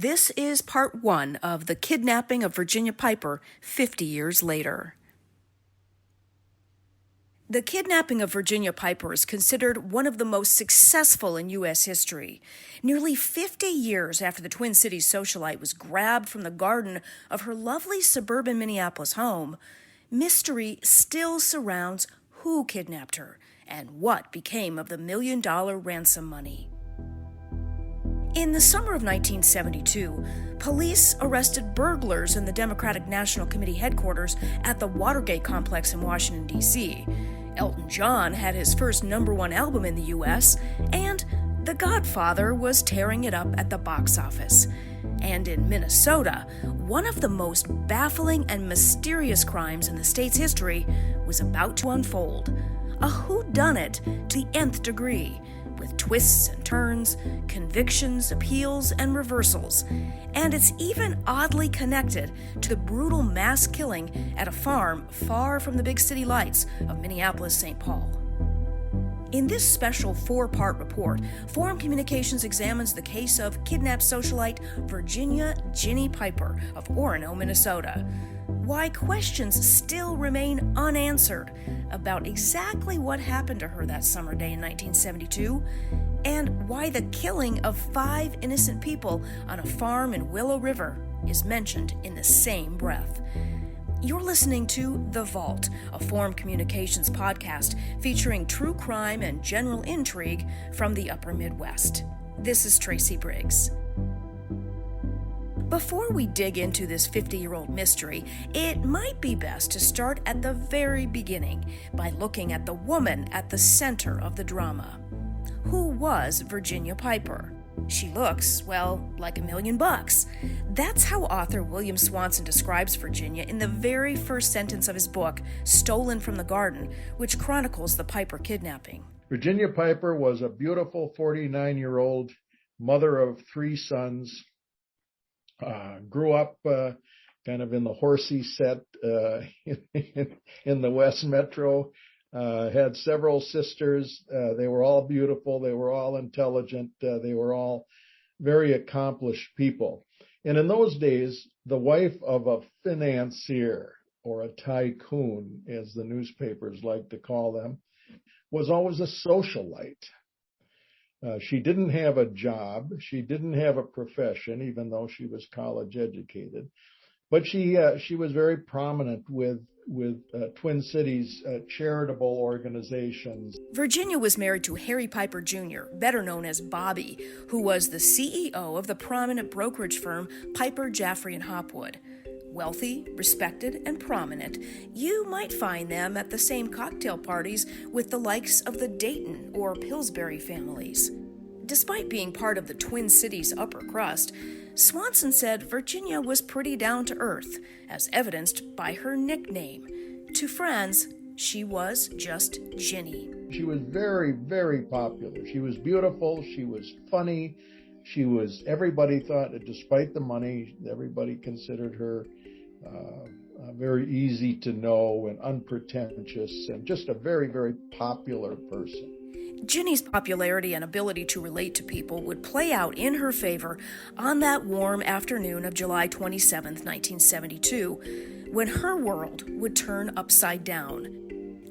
This is part one of the kidnapping of Virginia Piper 50 years later. The kidnapping of Virginia Piper is considered one of the most successful in U.S. history. Nearly 50 years after the Twin Cities socialite was grabbed from the garden of her lovely suburban Minneapolis home, mystery still surrounds who kidnapped her and what became of the $1 million ransom money. In the summer of 1972, police arrested burglars in the Democratic National Committee headquarters at the Watergate complex in Washington, D.C. Elton John had his first #1 album in the U.S., and The Godfather was tearing it up at the box office. And in Minnesota, one of the most baffling and mysterious crimes in the state's history was about to unfold. A whodunit to the nth degree, with twists and turns, convictions, appeals, and reversals. And it's even oddly connected to the brutal mass killing at a farm far from the big city lights of Minneapolis-St. Paul. In this special 4-part report, Forum Communications examines the case of kidnapped socialite Virginia Ginny Piper of Orono, Minnesota. Why questions still remain unanswered about exactly what happened to her that summer day in 1972, and why the killing of 5 innocent people on a farm in Willow River is mentioned in the same breath. You're listening to The Vault, a Forum Communications podcast featuring true crime and general intrigue from the upper Midwest. This is Tracy Briggs. Before we dig into this 50-year-old mystery, it might be best to start at the very beginning by looking at the woman at the center of the drama. Who was Virginia Piper? She looks, well, like $1 million. That's how author William Swanson describes Virginia in the very first sentence of his book, Stolen from the Garden, which chronicles the Piper kidnapping. Virginia Piper was a beautiful 49-year-old mother of 3 sons. Grew up kind of in the horsey set in the West Metro, had several sisters. They were all beautiful. They were all intelligent. They were all very accomplished people. And in those days, the wife of a financier, or a tycoon, as the newspapers like to call them, was always a socialite. She didn't have a job. She didn't have a profession, even though she was college educated. But she was very prominent with Twin Cities charitable organizations. Virginia was married to Harry Piper Jr., better known as Bobby, who was the CEO of the prominent brokerage firm Piper, Jaffray, and Hopwood. Wealthy, respected, and prominent, you might find them at the same cocktail parties with the likes of the Dayton or Pillsbury families. Despite being part of the Twin Cities upper crust, Swanson said Virginia was pretty down to earth, as evidenced by her nickname. To friends, she was just Ginny. She was very, very popular. She was beautiful. She was funny. Everybody thought, despite the money, everybody considered her very easy to know and unpretentious, and just a very, very popular person. Ginny's popularity and ability to relate to people would play out in her favor on that warm afternoon of July 27, 1972, when her world would turn upside down.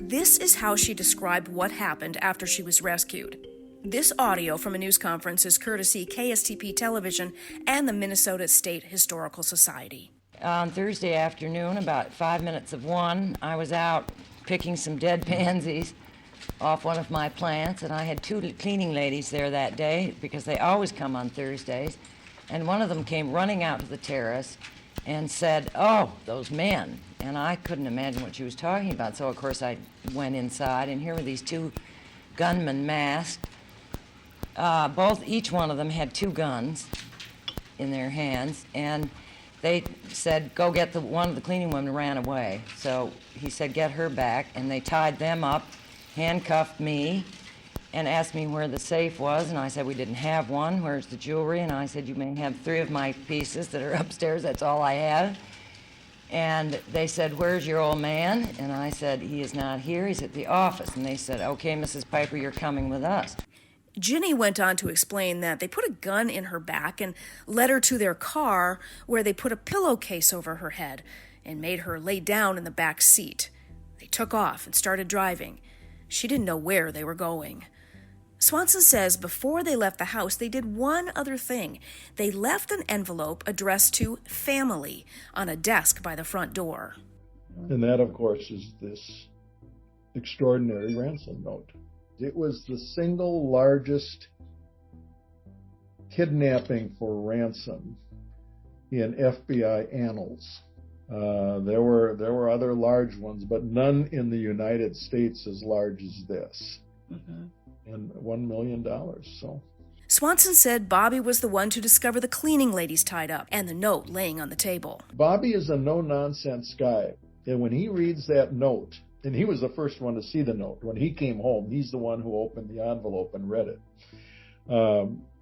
This is how she described what happened after she was rescued. This audio from a news conference is courtesy KSTP Television and the Minnesota State Historical Society. On Thursday afternoon, about 5 minutes of 1, I was out picking some dead pansies off one of my plants, and I had 2 cleaning ladies there that day because they always come on Thursdays, and one of them came running out to the terrace and said, "Oh, those men," and I couldn't imagine what she was talking about, so of course I went inside, and here were these 2 gunmen masked. Each one of them had 2 guns in their hands, and they said, "Go get one of the cleaning women ran away." So he said, "Get her back," and they tied them up, handcuffed me, and asked me where the safe was, and I said, "We didn't have one. Where's the jewelry?" And I said, "You may have 3 of my pieces that are upstairs. That's all I have." And they said, "Where's your old man?" And I said, "He is not here. He's at the office." And they said, "Okay, Mrs. Piper, you're coming with us." Ginny went on to explain that they put a gun in her back and led her to their car, where they put a pillowcase over her head and made her lay down in the back seat. They took off and started driving. She didn't know where they were going. Swanson says before they left the house, they did one other thing. They left an envelope addressed to family on a desk by the front door. And that, of course, is this extraordinary ransom note. It was the single largest kidnapping for ransom in FBI annals. There were other large ones, but none in the United States as large as this. Mm-hmm. And $1 million. So Swanson said Bobby was the one to discover the cleaning ladies tied up and the note laying on the table. Bobby is a no-nonsense guy. And when he reads that note, and he was the first one to see the note. When he came home, he's the one who opened the envelope and read it.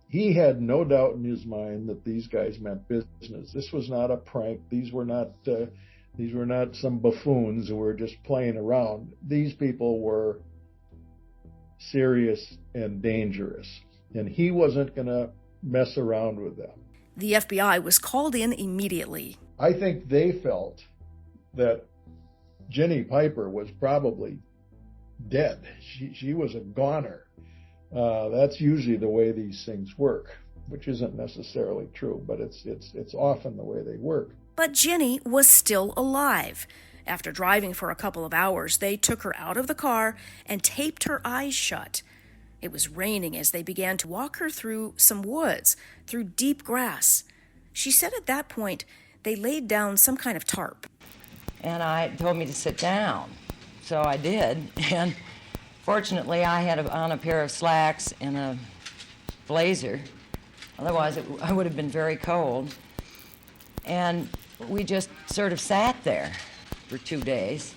He had no doubt in his mind that these guys meant business. This was not a prank. These were not some buffoons who were just playing around. These people were serious and dangerous, and he wasn't going to mess around with them. The FBI was called in immediately. I think they felt that Ginny Piper was probably dead. She was a goner. That's usually the way these things work, which isn't necessarily true, but it's often the way they work. But Ginny was still alive. After driving for a couple of hours, they took her out of the car and taped her eyes shut. It was raining as they began to walk her through some woods, through deep grass. She said at that point they laid down some kind of tarp. And I told me to sit down, so I did. And fortunately, I had on a pair of slacks and a blazer. Otherwise, I would have been very cold. And we just sort of sat there for 2 days.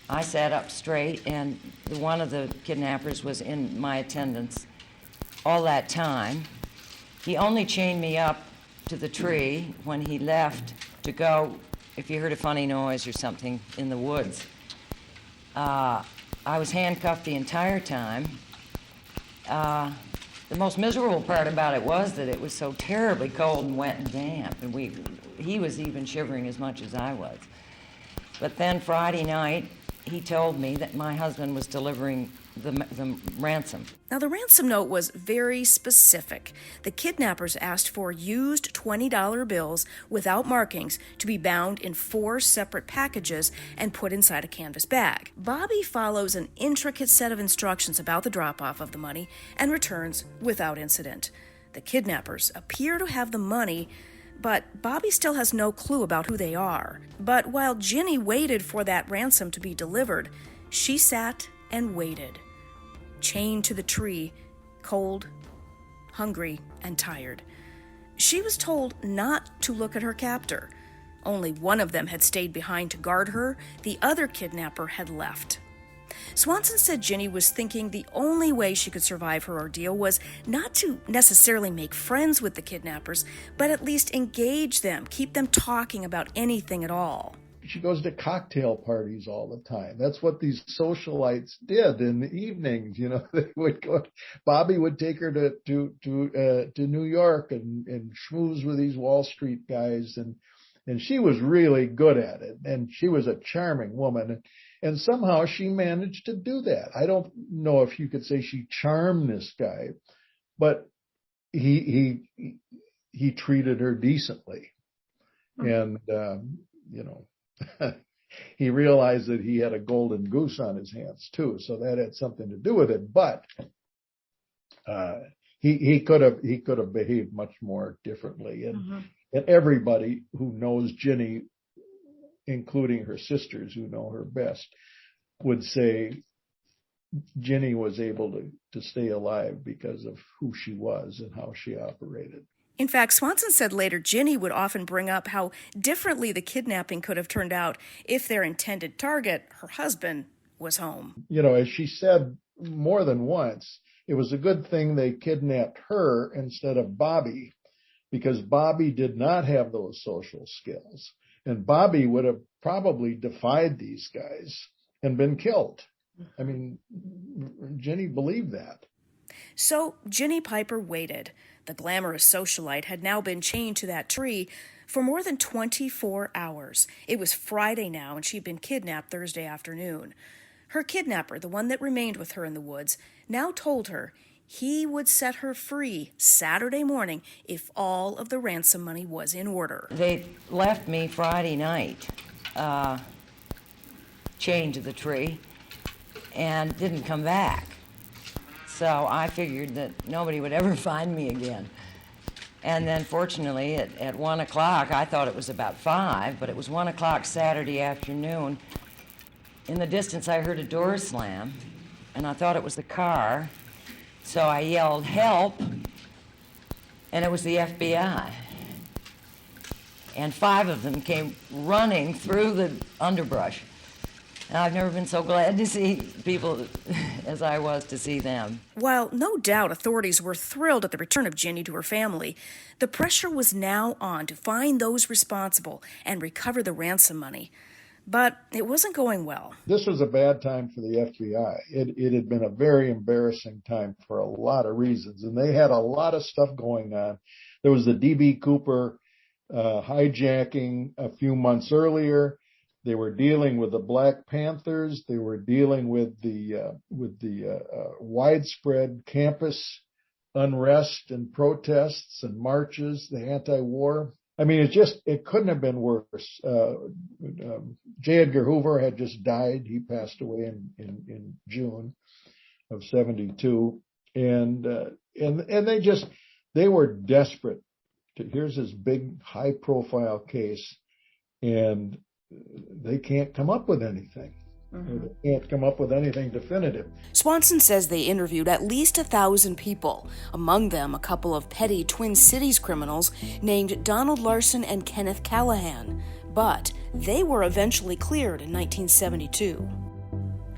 I sat up straight, and one of the kidnappers was in my attendance all that time. He only chained me up to the tree when he left to go, if you heard a funny noise or something in the woods. I was handcuffed the entire time. The most miserable part about it was that it was so terribly cold and wet and damp, and he was even shivering as much as I was. But then Friday night, he told me that my husband was delivering the ransom. Now, the ransom note was very specific. The kidnappers asked for used $20 bills without markings to be bound in 4 separate packages and put inside a canvas bag. Bobby follows an intricate set of instructions about the drop-off of the money and returns without incident. The kidnappers appear to have the money, but Bobby still has no clue about who they are. But while Ginny waited for that ransom to be delivered, she sat and waited, chained to the tree, cold, hungry, and tired. She was told not to look at her captor. Only one of them had stayed behind to guard her. The other kidnapper had left. Swanson said Ginny was thinking the only way she could survive her ordeal was not to necessarily make friends with the kidnappers, but at least engage them, keep them talking about anything at all. She goes to cocktail parties all the time. That's what these socialites did in the evenings. You know, they would go. Bobby would take her to New York and schmooze with these Wall Street guys, and she was really good at it. And she was a charming woman, and somehow she managed to do that. I don't know if you could say she charmed this guy, but he treated her decently, and he realized that he had a golden goose on his hands too, so that had something to do with it. But he could have behaved much more differently, and everybody who knows Ginny, including her sisters who know her best, would say Ginny was able to stay alive because of who she was and how she operated. In fact, Swanson said later Ginny would often bring up how differently the kidnapping could have turned out if their intended target, her husband, was home. You know, as she said more than once, it was a good thing they kidnapped her instead of Bobby, because Bobby did not have those social skills. And Bobby would have probably defied these guys and been killed. I mean, Ginny believed that. So Ginny Piper waited. The glamorous socialite had now been chained to that tree for more than 24 hours. It was Friday now, and she'd been kidnapped Thursday afternoon. Her kidnapper, the one that remained with her in the woods, now told her he would set her free Saturday morning if all of the ransom money was in order. They left me Friday night, chained to the tree, and didn't come back. So I figured that nobody would ever find me again. And then fortunately at 1 o'clock, I thought it was about 5, but it was 1 o'clock Saturday afternoon. In the distance, I heard a door slam, and I thought it was the car. So I yelled, "Help!" And it was the FBI. And 5 of them came running through the underbrush. And I've never been so glad to see people as I was to see them. While no doubt authorities were thrilled at the return of Ginny to her family, the pressure was now on to find those responsible and recover the ransom money. But it wasn't going well. This was a bad time for the FBI. It had been a very embarrassing time for a lot of reasons, and they had a lot of stuff going on. There was the D.B. Cooper hijacking a few months earlier. They were dealing with the Black Panthers. They were dealing with the widespread campus unrest and protests and marches, the anti-war. I mean, it couldn't have been worse. J. Edgar Hoover had just died. He passed away in June of 1972. And they were desperate. Here's this big high profile case, and they can't come up with anything. They can't come up with anything definitive. Swanson says they interviewed at least 1,000 people, among them a couple of petty Twin Cities criminals named Donald Larson and Kenneth Callahan. But they were eventually cleared in 1972.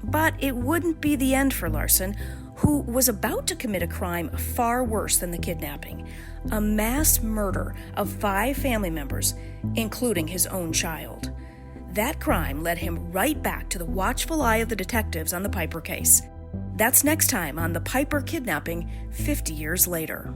But it wouldn't be the end for Larson, who was about to commit a crime far worse than the kidnapping, a mass murder of 5 family members, including his own child. That crime led him right back to the watchful eye of the detectives on the Piper case. That's next time on The Piper Kidnapping, 50 years later.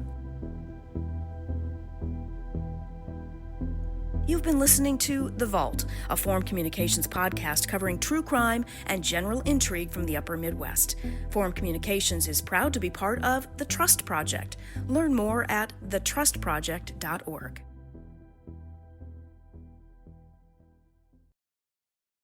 You've been listening to The Vault, a Forum Communications podcast covering true crime and general intrigue from the upper Midwest. Forum Communications is proud to be part of The Trust Project. Learn more at thetrustproject.org.